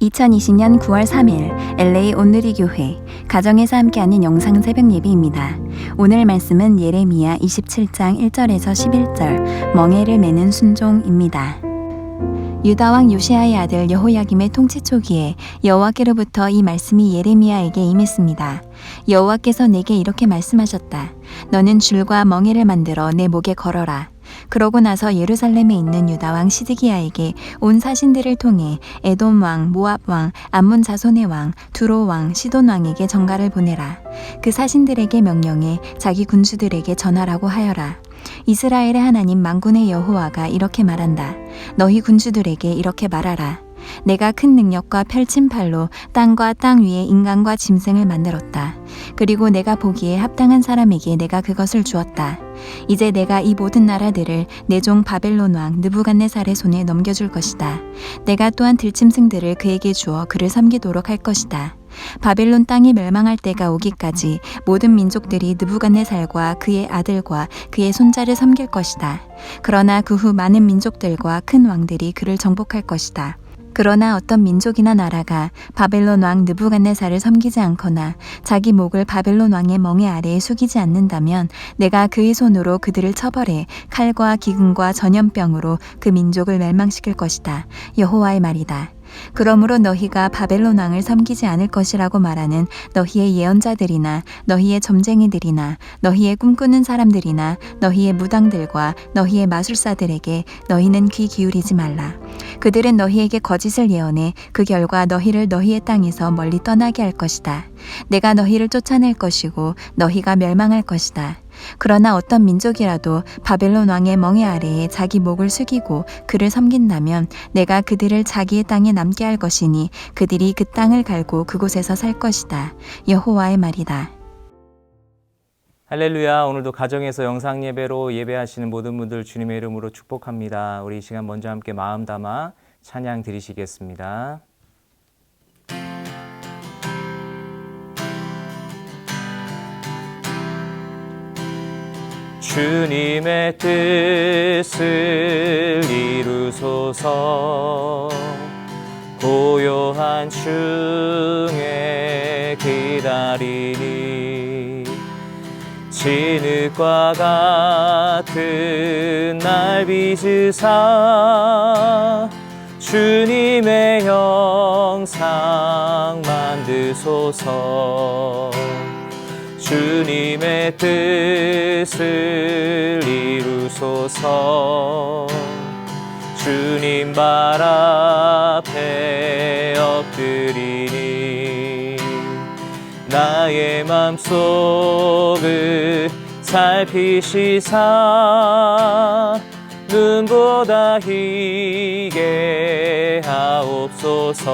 2020년 9월 3일 LA 온누리 교회 가정에서 함께하는 영상 새벽 예배입니다. 오늘 말씀은 예레미야 27장 1절에서 11절 멍에를 매는 순종입니다. 유다 왕 요시아의 아들 여호야김의 통치 초기에 여호와께로부터 이 말씀이 예레미야에게 임했습니다. 여호와께서 내게 이렇게 말씀하셨다. 너는 줄과 멍에를 만들어 내 목에 걸어라. 그러고 나서 예루살렘에 있는 유다 왕 시드기야에게 온 사신들을 통해 에돔 왕, 모압 왕, 암몬 자손의 왕, 두로 왕, 시돈 왕에게 전가를 보내라. 그 사신들에게 명령해 자기 군주들에게 전하라고 하여라. 이스라엘의 하나님 만군의 여호와가 이렇게 말한다. 너희 군주들에게 이렇게 말하라. 내가 큰 능력과 펼친 팔로 땅과 땅 위에 인간과 짐승을 만들었다. 그리고 내가 보기에 합당한 사람에게 내가 그것을 주었다. 이제 내가 이 모든 나라들을 내 종 바벨론 왕 느부갓네살의 손에 넘겨줄 것이다. 내가 또한 들짐승들을 그에게 주어 그를 섬기도록 할 것이다. 바벨론 땅이 멸망할 때가 오기까지 모든 민족들이 느부갓네살과 그의 아들과 그의 손자를 섬길 것이다. 그러나 그 후 많은 민족들과 큰 왕들이 그를 정복할 것이다. 그러나 어떤 민족이나 나라가 바벨론 왕 느부갓네살을 섬기지 않거나 자기 목을 바벨론 왕의 멍에 아래에 숙이지 않는다면 내가 그의 손으로 그들을 처벌해 칼과 기근과 전염병으로 그 민족을 멸망시킬 것이다. 여호와의 말이다. 그러므로 너희가 바벨론 왕을 섬기지 않을 것이라고 말하는 너희의 예언자들이나 너희의 점쟁이들이나 너희의 꿈꾸는 사람들이나 너희의 무당들과 너희의 마술사들에게 너희는 귀 기울이지 말라. 그들은 너희에게 거짓을 예언해 그 결과 너희를 너희의 땅에서 멀리 떠나게 할 것이다. 내가 너희를 쫓아낼 것이고 너희가 멸망할 것이다. 그러나 어떤 민족이라도 바벨론 왕의 멍에 아래에 자기 목을 숙이고 그를 섬긴다면 내가 그들을 자기의 땅에 남게 할 것이니 그들이 그 땅을 갈고 그곳에서 살 것이다. 여호와의 말이다. 할렐루야. 오늘도 가정에서 영상 예배로 예배하시는 모든 분들 주님의 이름으로 축복합니다. 우리 이 시간 먼저 함께 마음 담아 찬양 드리시겠습니다. 주님의 뜻을 이루소서. 고요한 중에 기다리니 진흙과 같은 날 빚으사 주님의 형상 만드소서. 주님의 뜻을 이루소서. 주님 발 앞에 엎드리니 나의 맘속을 살피시사 눈보다 희게 하옵소서.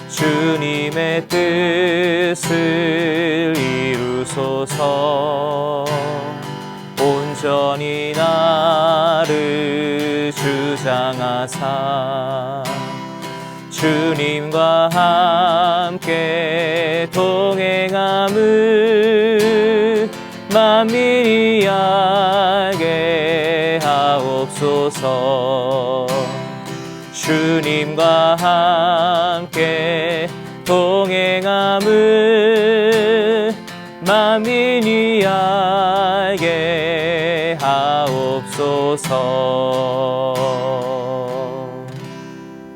주님의 뜻을 이루소서. 온전히 나를 주장하사 주님과 함께 동행함을 만민이 알게 하옵소서. 주님과 함께 동행함을 만민이 알게 하옵소서.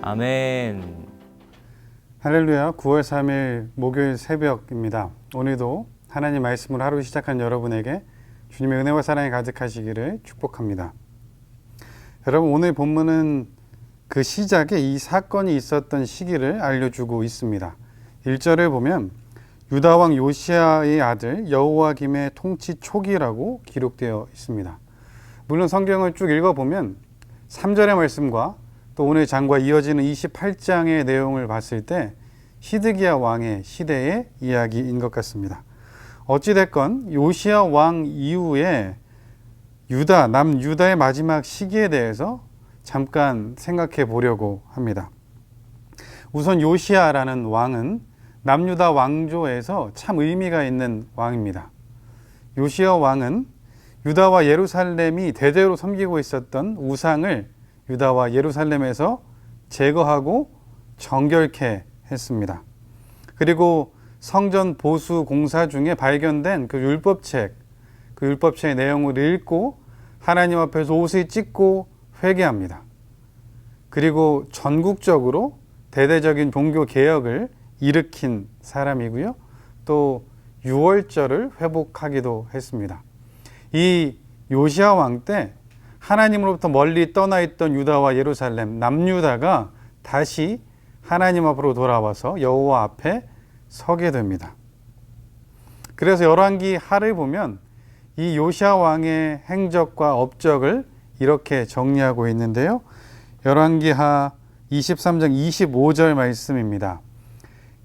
아멘. 할렐루야. 9월 3일 목요일 새벽입니다. 오늘도 하나님 말씀으로 하루 시작한 여러분에게 주님의 은혜와 사랑이 가득하시기를 축복합니다. 여러분, 오늘 본문은 그 시작에 이 사건이 있었던 시기를 알려주고 있습니다. 1절을 보면 유다 왕 요시아의 아들 여호야김의 통치 초기라고 기록되어 있습니다. 물론 성경을 쭉 읽어보면 3절의 말씀과 또 오늘 장과 이어지는 28장의 내용을 봤을 때 시드기야 왕의 시대의 이야기인 것 같습니다. 어찌됐건 요시야 왕 이후에 남유다의 마지막 시기에 대해서 잠깐 생각해 보려고 합니다. 우선 요시야라는 왕은 남유다 왕조에서 참 의미가 있는 왕입니다. 요시야 왕은 유다와 예루살렘이 대대로 섬기고 있었던 우상을 유다와 예루살렘에서 제거하고 정결케 했습니다. 그리고 성전 보수 공사 중에 발견된 그 율법책, 그 율법책의 내용을 읽고 하나님 앞에서 옷을 찢고 회개합니다. 그리고 전국적으로 대대적인 종교 개혁을 일으킨 사람이고요. 또 유월절을 회복하기도 했습니다. 이 요시야 왕 때 하나님으로부터 멀리 떠나 있던 유다와 예루살렘, 남유다가 다시 하나님 앞으로 돌아와서 여호와 앞에 서게 됩니다. 그래서 열왕기 하를 보면 이 요시야 왕의 행적과 업적을 이렇게 정리하고 있는데요. 열왕기하 23장 25절 말씀입니다.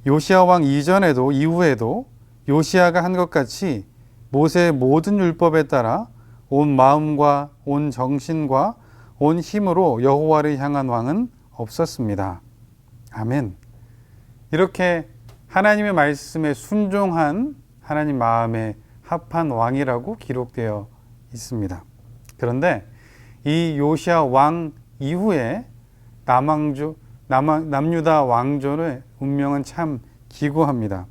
요시야 왕 이전에도 이후에도 요시야가 한 것 같이 모세의 모든 율법에 따라 온 마음과 온 정신과 온 힘으로 여호와를 향한 왕은 없었습니다. 아멘. 이렇게 하나님의 말씀에 순종한 하나님 마음에 합한 왕이라고 기록되어 있습니다. 그런데 이 요시야 왕 이후에 남유다 왕조의 운명은 참 기구합니다.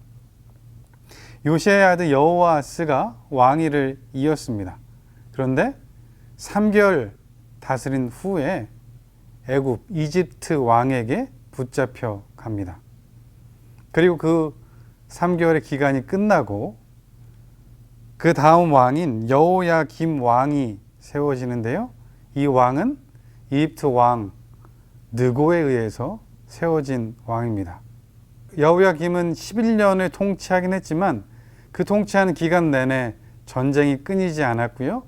요시야의 아들 여호아스가 왕위를 이었습니다. 그런데 3개월 다스린 후에 애굽, 이집트 왕에게 붙잡혀 갑니다. 그리고 그 3개월의 기간이 끝나고 그 다음 왕인 여호야김 왕이 세워지는데요. 이 왕은 이집트 왕 느고에 의해서 세워진 왕입니다. 여호야김은 11년을 통치하긴 했지만 그 통치하는 기간 내내 전쟁이 끊이지 않았고요.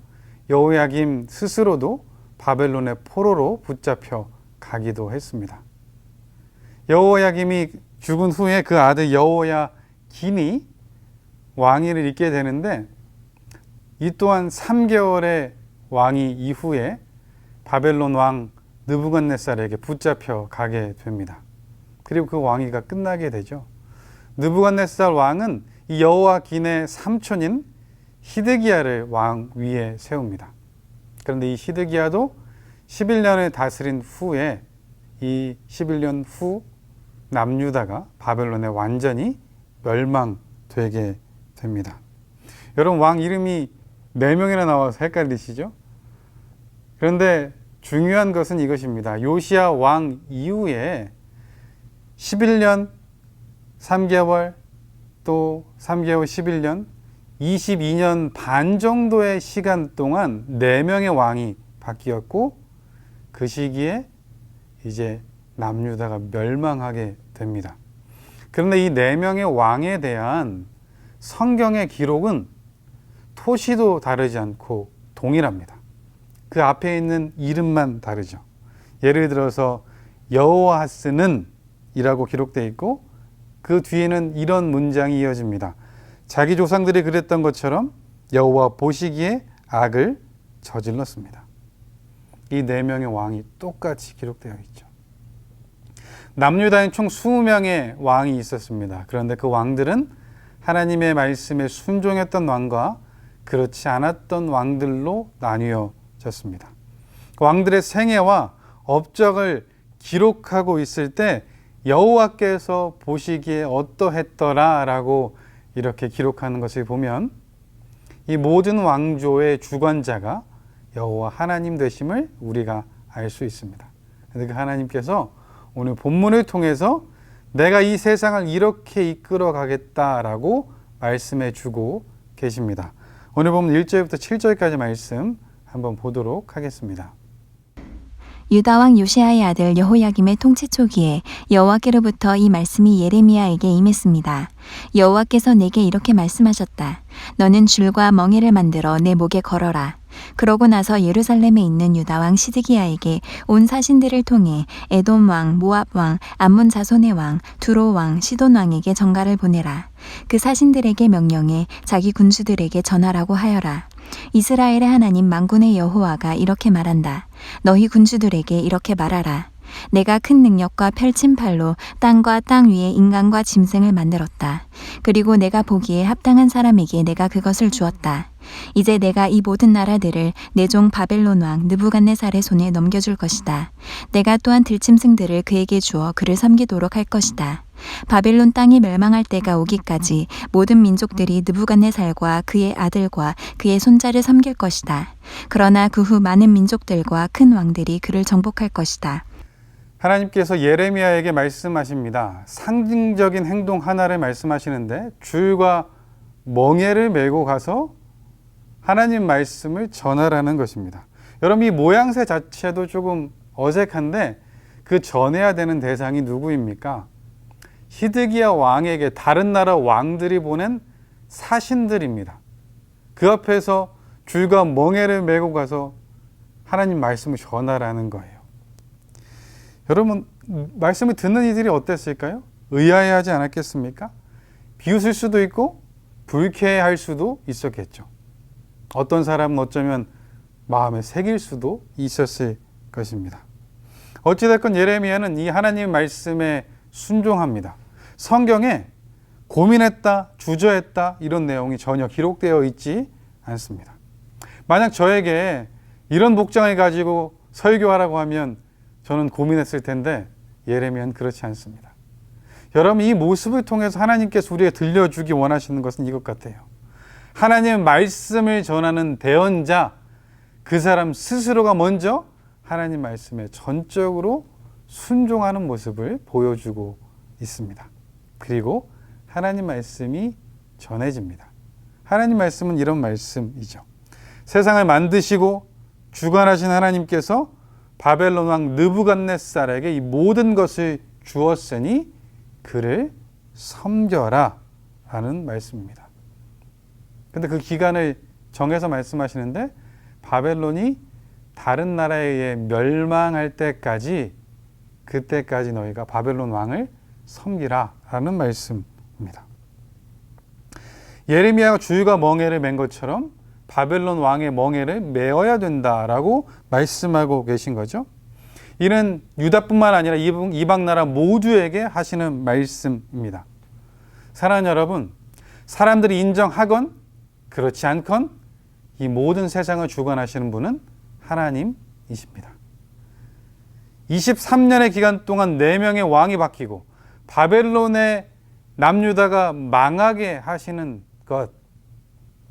여호야김 스스로도 바벨론의 포로로 붙잡혀 가기도 했습니다. 여호야김이 죽은 후에 그 아들 여호야긴이 왕위를 잇게 되는데 이 또한 3개월의 왕위 이후에 바벨론 왕 느부갓네살에게 붙잡혀 가게 됩니다. 그리고 그 왕위가 끝나게 되죠. 느부갓네살 왕은 이 여호야긴의 삼촌인 히드기야를 왕 위에 세웁니다. 그런데 이 히드기야도 11년을 다스린 후에 이 11년 후 남유다가 바벨론에 완전히 멸망되게 됩니다. 여러분 왕 이름이 4명이나 나와서 헷갈리시죠? 그런데 중요한 것은 이것입니다. 요시야 왕 이후에 11년, 3개월, 또 3개월, 11년, 22년 반 정도의 시간 동안 4명의 왕이 바뀌었고 그 시기에 이제 남유다가 멸망하게 됩니다. 그런데 이 4명의 왕에 대한 성경의 기록은 토시도 다르지 않고 동일합니다. 그 앞에 있는 이름만 다르죠. 예를 들어서 여호아스는 이라고 기록되어 있고 그 뒤에는 이런 문장이 이어집니다. 자기 조상들이 그랬던 것처럼 여호와 보시기에 악을 저질렀습니다. 이 4명의 왕이 똑같이 기록되어 있죠. 남유다엔 총 20명의 왕이 있었습니다. 그런데 그 왕들은 하나님의 말씀에 순종했던 왕과 그렇지 않았던 왕들로 나뉘어졌습니다. 왕들의 생애와 업적을 기록하고 있을 때 여호와께서 보시기에 어떠했더라 라고 이렇게 기록하는 것을 보면 이 모든 왕조의 주관자가 여호와 하나님 되심을 우리가 알 수 있습니다. 그런데 그 하나님께서 오늘 본문을 통해서 내가 이 세상을 이렇게 이끌어 가겠다라고 말씀해 주고 계십니다. 오늘 보면 1절부터 7절까지 말씀 한번 보도록 하겠습니다. 유다왕 요시야의 아들 여호야김의 통치 초기에 여호와께로부터 이 말씀이 예레미야에게 임했습니다. 여호와께서 내게 이렇게 말씀하셨다. 너는 줄과 멍에를 만들어 내 목에 걸어라. 그러고 나서 예루살렘에 있는 유다왕 시드기야에게 온 사신들을 통해 에돔 왕, 모압 왕, 암몬 자손의 왕, 두로 왕, 시돈 왕에게 전가를 보내라. 그 사신들에게 명령해 자기 군주들에게 전하라고 하여라. 이스라엘의 하나님 만군의 여호와가 이렇게 말한다. 너희 군주들에게 이렇게 말하라. 내가 큰 능력과 펼친 팔로 땅과 땅 위에 인간과 짐승을 만들었다. 그리고 내가 보기에 합당한 사람에게 내가 그것을 주었다. 이제 내가 이 모든 나라들을 내 종 바벨론 왕 느부갓네살의 손에 넘겨줄 것이다. 내가 또한 들짐승들을 그에게 주어 그를 섬기도록 할 것이다. 바벨론 땅이 멸망할 때가 오기까지 모든 민족들이 느부갓네살과 그의 아들과 그의 손자를 섬길 것이다. 그러나 그 후 많은 민족들과 큰 왕들이 그를 정복할 것이다. 하나님께서 예레미야에게 말씀하십니다. 상징적인 행동 하나를 말씀하시는데 줄과 멍에를 메고 가서 하나님 말씀을 전하라는 것입니다. 여러분, 이 모양새 자체도 조금 어색한데 그 전해야 되는 대상이 누구입니까? 히드기야 왕에게 다른 나라 왕들이 보낸 사신들입니다. 그 앞에서 줄과 멍에를 메고 가서 하나님 말씀을 전하라는 거예요. 여러분, 말씀을 듣는 이들이 어땠을까요? 의아해하지 않았겠습니까? 비웃을 수도 있고 불쾌할 수도 있었겠죠. 어떤 사람은 어쩌면 마음에 새길 수도 있었을 것입니다. 어찌됐건 예레미야는 이 하나님 말씀에 순종합니다. 성경에 고민했다, 주저했다 이런 내용이 전혀 기록되어 있지 않습니다. 만약 저에게 이런 복장을 가지고 설교하라고 하면 저는 고민했을 텐데 예레미야는 그렇지 않습니다. 여러분, 이 모습을 통해서 하나님께서 우리에게 들려주기 원하시는 것은 이것 같아요. 하나님의 말씀을 전하는 대언자, 그 사람 스스로가 먼저 하나님 말씀에 전적으로 순종하는 모습을 보여주고 있습니다. 그리고 하나님 말씀이 전해집니다. 하나님 말씀은 이런 말씀이죠. 세상을 만드시고 주관하신 하나님께서 바벨론 왕 느부갓네살에게 이 모든 것을 주었으니 그를 섬겨라 라는 말씀입니다. 근데 그 기간을 정해서 말씀하시는데 바벨론이 다른 나라에 의해 멸망할 때까지, 그때까지 너희가 바벨론 왕을 섬기라 라는 말씀입니다. 예레미야가 줄과 멍에를 맨 것처럼 바벨론 왕의 멍에를 메어야 된다라고 말씀하고 계신 거죠. 이는 유다뿐만 아니라 이방 나라 모두에게 하시는 말씀입니다. 사랑하는 여러분, 사람들이 인정하건 그렇지 않건 이 모든 세상을 주관하시는 분은 하나님이십니다. 23년의 기간 동안 4명의 왕이 바뀌고 바벨론의 남유다가 망하게 하시는 것,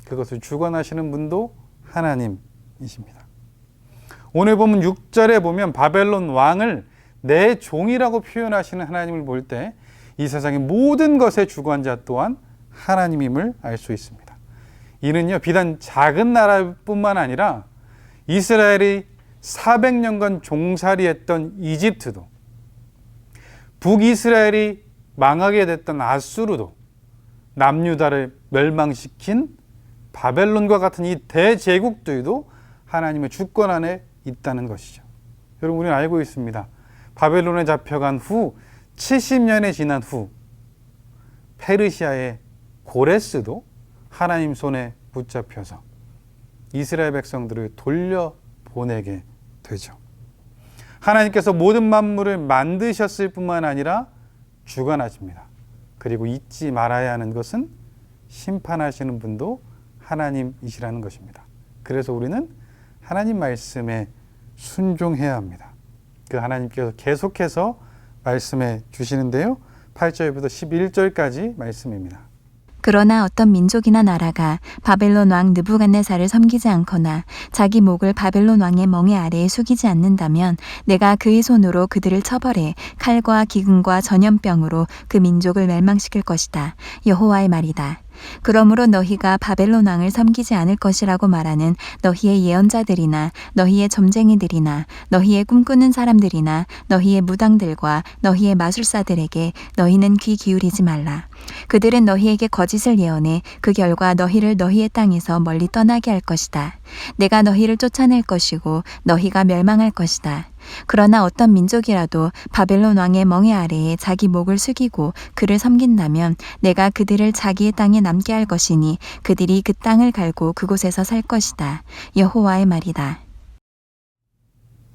그것을 주관하시는 분도 하나님이십니다. 오늘 보면 6절에 보면 바벨론 왕을 내 종이라고 표현하시는 하나님을 볼 때 이 세상의 모든 것의 주관자 또한 하나님임을 알 수 있습니다. 이는요, 비단 작은 나라뿐만 아니라 이스라엘이 400년간 종살이했던 이집트도, 북이스라엘이 망하게 됐던 아수르도, 남유다를 멸망시킨 바벨론과 같은 이 대제국들도 하나님의 주권 안에 있다는 것이죠. 여러분, 우리는 알고 있습니다. 바벨론에 잡혀간 후 70년이 지난 후 페르시아의 고레스도 하나님 손에 붙잡혀서 이스라엘 백성들을 돌려보내게 되죠. 하나님께서 모든 만물을 만드셨을 뿐만 아니라 주관하십니다. 그리고 잊지 말아야 하는 것은 심판하시는 분도 하나님이시라는 것입니다. 그래서 우리는 하나님 말씀에 순종해야 합니다. 그 하나님께서 계속해서 말씀해 주시는데요. 8절부터 11절까지 말씀입니다. 그러나 어떤 민족이나 나라가 바벨론 왕 느부갓네살을 섬기지 않거나 자기 목을 바벨론 왕의 멍에 아래에 숙이지 않는다면 내가 그의 손으로 그들을 처벌해 칼과 기근과 전염병으로 그 민족을 멸망시킬 것이다. 여호와의 말이다. 그러므로 너희가 바벨론 왕을 섬기지 않을 것이라고 말하는 너희의 예언자들이나 너희의 점쟁이들이나 너희의 꿈꾸는 사람들이나 너희의 무당들과 너희의 마술사들에게 너희는 귀 기울이지 말라. 그들은 너희에게 거짓을 예언해 그 결과 너희를 너희의 땅에서 멀리 떠나게 할 것이다. 내가 너희를 쫓아낼 것이고 너희가 멸망할 것이다. 그러나 어떤 민족이라도 바벨론 왕의 멍에 아래에 자기 목을 숙이고 그를 섬긴다면 내가 그들을 자기의 땅에 남게 할 것이니 그들이 그 땅을 갈고 그곳에서 살 것이다. 여호와의 말이다.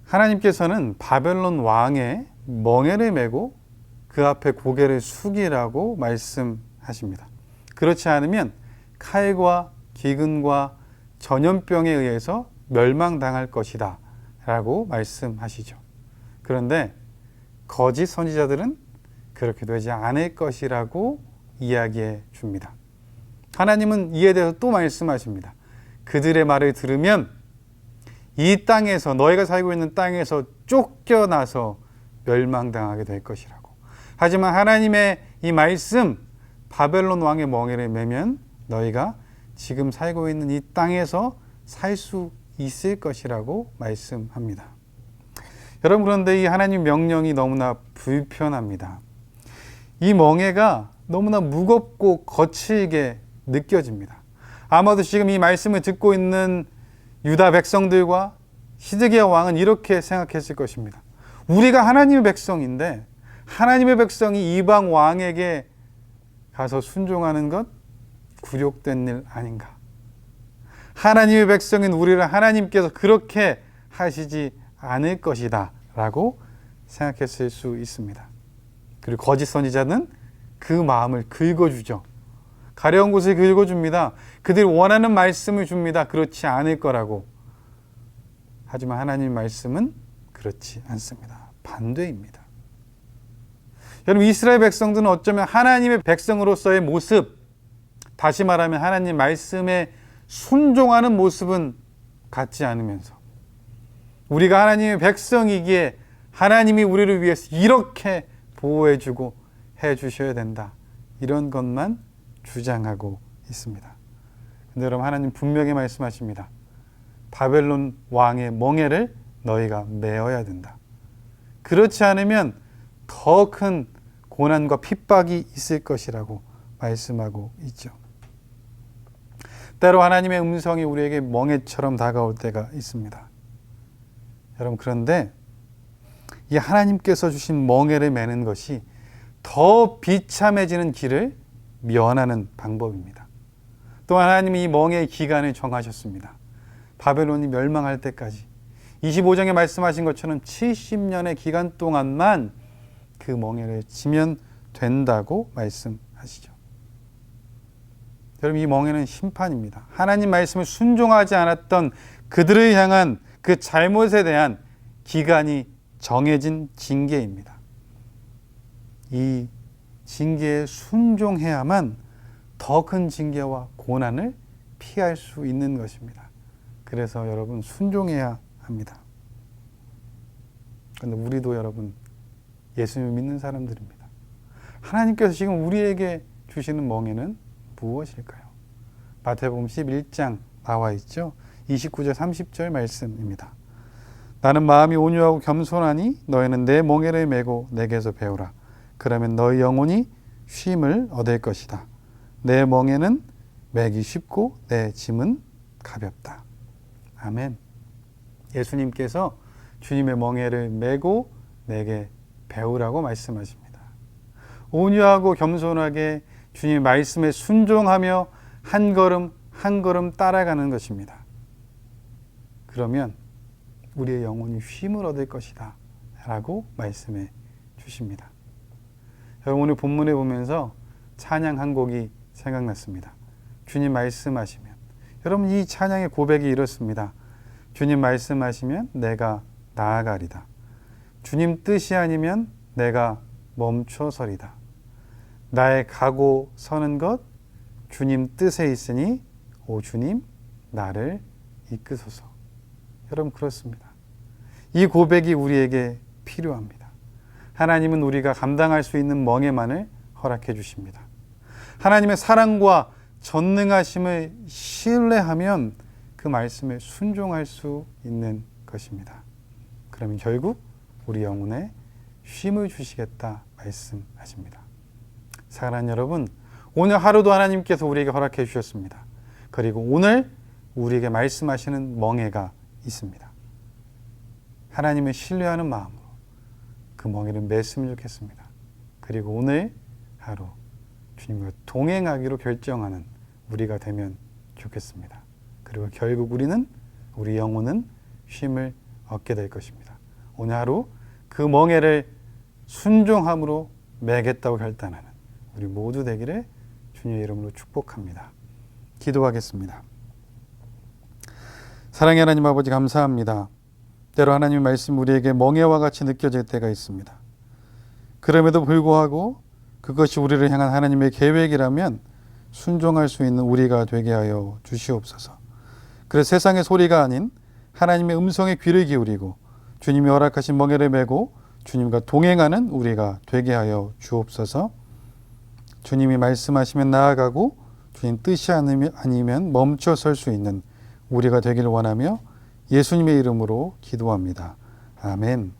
하나님께서는 바벨론 왕의 멍에를 메고 그 앞에 고개를 숙이라고 말씀하십니다. 그렇지 않으면 칼과 기근과 전염병에 의해서 멸망당할 것이다 라고 말씀하시죠. 그런데 거짓 선지자들은 그렇게 되지 않을 것이라고 이야기해 줍니다. 하나님은 이에 대해서 또 말씀하십니다. 그들의 말을 들으면 이 땅에서, 너희가 살고 있는 땅에서 쫓겨나서 멸망당하게 될 것이라고. 하지만 하나님의 이 말씀, 바벨론 왕의 멍에를 메면 너희가 지금 살고 있는 이 땅에서 살 수 있을 것이라고 말씀합니다. 여러분, 그런데 이 하나님 명령이 너무나 불편합니다. 이 멍에가 너무나 무겁고 거칠게 느껴집니다. 아마도 지금 이 말씀을 듣고 있는 유다 백성들과 시드기야 왕은 이렇게 생각했을 것입니다. 우리가 하나님의 백성인데 하나님의 백성이 이방 왕에게 가서 순종하는 것 굴욕된 일 아닌가. 하나님의 백성인 우리를 하나님께서 그렇게 하시지 않을 것이다 라고 생각했을 수 있습니다. 그리고 거짓 선지자는 그 마음을 긁어주죠. 가려운 곳을 긁어줍니다. 그들이 원하는 말씀을 줍니다. 그렇지 않을 거라고. 하지만 하나님의 말씀은 그렇지 않습니다. 반대입니다. 여러분, 이스라엘 백성들은 어쩌면 하나님의 백성으로서의 모습, 다시 말하면 하나님 말씀에 순종하는 모습은 갖지 않으면서 우리가 하나님의 백성이기에 하나님이 우리를 위해서 이렇게 보호해주고 해주셔야 된다, 이런 것만 주장하고 있습니다. 근데 여러분, 하나님 분명히 말씀하십니다. 바벨론 왕의 멍에를 너희가 메어야 된다. 그렇지 않으면 더 큰 고난과 핍박이 있을 것이라고 말씀하고 있죠. 때로 하나님의 음성이 우리에게 멍에처럼 다가올 때가 있습니다. 여러분, 그런데 이 하나님께서 주신 멍에를 매는 것이 더 비참해지는 길을 면하는 방법입니다. 또 하나님이 이 멍에의 기간을 정하셨습니다. 바벨론이 멸망할 때까지 25장에 말씀하신 것처럼 70년의 기간 동안만 그 멍에를 지면 된다고 말씀하시죠. 여러분, 이 멍에는 심판입니다. 하나님 말씀을 순종하지 않았던 그들을 향한 그 잘못에 대한 기간이 정해진 징계입니다. 이 징계에 순종해야만 더 큰 징계와 고난을 피할 수 있는 것입니다. 그래서 여러분, 순종해야 합니다. 그런데 우리도 여러분, 예수님을 믿는 사람들입니다. 하나님께서 지금 우리에게 주시는 멍에는 무엇일까요? 마태복음 11장 나와 있죠. 29절 30절 말씀입니다. 나는 마음이 온유하고 겸손하니 너희는 내 멍에를 메고 내게서 배우라. 그러면 너희 영혼이 쉼을 얻을 것이다. 내 멍에는 매기 쉽고 내 짐은 가볍다. 아멘. 예수님께서 주님의 멍에를 메고 내게 배우라고 말씀하십니다. 온유하고 겸손하게 주님의 말씀에 순종하며 한 걸음 한 걸음 따라가는 것입니다. 그러면 우리의 영혼이 쉼을 얻을 것이다 라고 말씀해 주십니다. 여러분, 오늘 본문에 보면서 찬양 한 곡이 생각났습니다. 주님 말씀하시면, 여러분, 이 찬양의 고백이 이렇습니다. 주님 말씀하시면 내가 나아가리다. 주님 뜻이 아니면 내가 멈춰서리다. 나의 가고 서는 것 주님 뜻에 있으니 오 주님 나를 이끄소서. 여러분, 그렇습니다. 이 고백이 우리에게 필요합니다. 하나님은 우리가 감당할 수 있는 멍에만을 허락해 주십니다. 하나님의 사랑과 전능하심을 신뢰하면 그 말씀에 순종할 수 있는 것입니다. 그러면 결국 우리 영혼에 쉼을 주시겠다 말씀하십니다. 사랑하는 여러분, 오늘 하루도 하나님께서 우리에게 허락해 주셨습니다. 그리고 오늘 우리에게 말씀하시는 멍에가 있습니다. 하나님을 신뢰하는 마음으로 그 멍에를 맸으면 좋겠습니다. 그리고 오늘 하루 주님과 동행하기로 결정하는 우리가 되면 좋겠습니다. 그리고 결국 우리 영혼은 쉼을 얻게 될 것입니다. 오늘 하루 그 멍에를 순종함으로 매겠다고 결단하는 우리 모두 되기를 주님의 이름으로 축복합니다. 기도하겠습니다. 사랑의 하나님 아버지 감사합니다. 때로 하나님의 말씀 우리에게 멍에와 같이 느껴질 때가 있습니다. 그럼에도 불구하고 그것이 우리를 향한 하나님의 계획이라면 순종할 수 있는 우리가 되게 하여 주시옵소서. 그래서 세상의 소리가 아닌 하나님의 음성에 귀를 기울이고 주님이 허락하신 멍에를 메고 주님과 동행하는 우리가 되게 하여 주옵소서. 주님이 말씀하시면 나아가고 주님 뜻이 아니면 멈춰 설 수 있는 우리가 되기를 원하며 예수님의 이름으로 기도합니다. 아멘.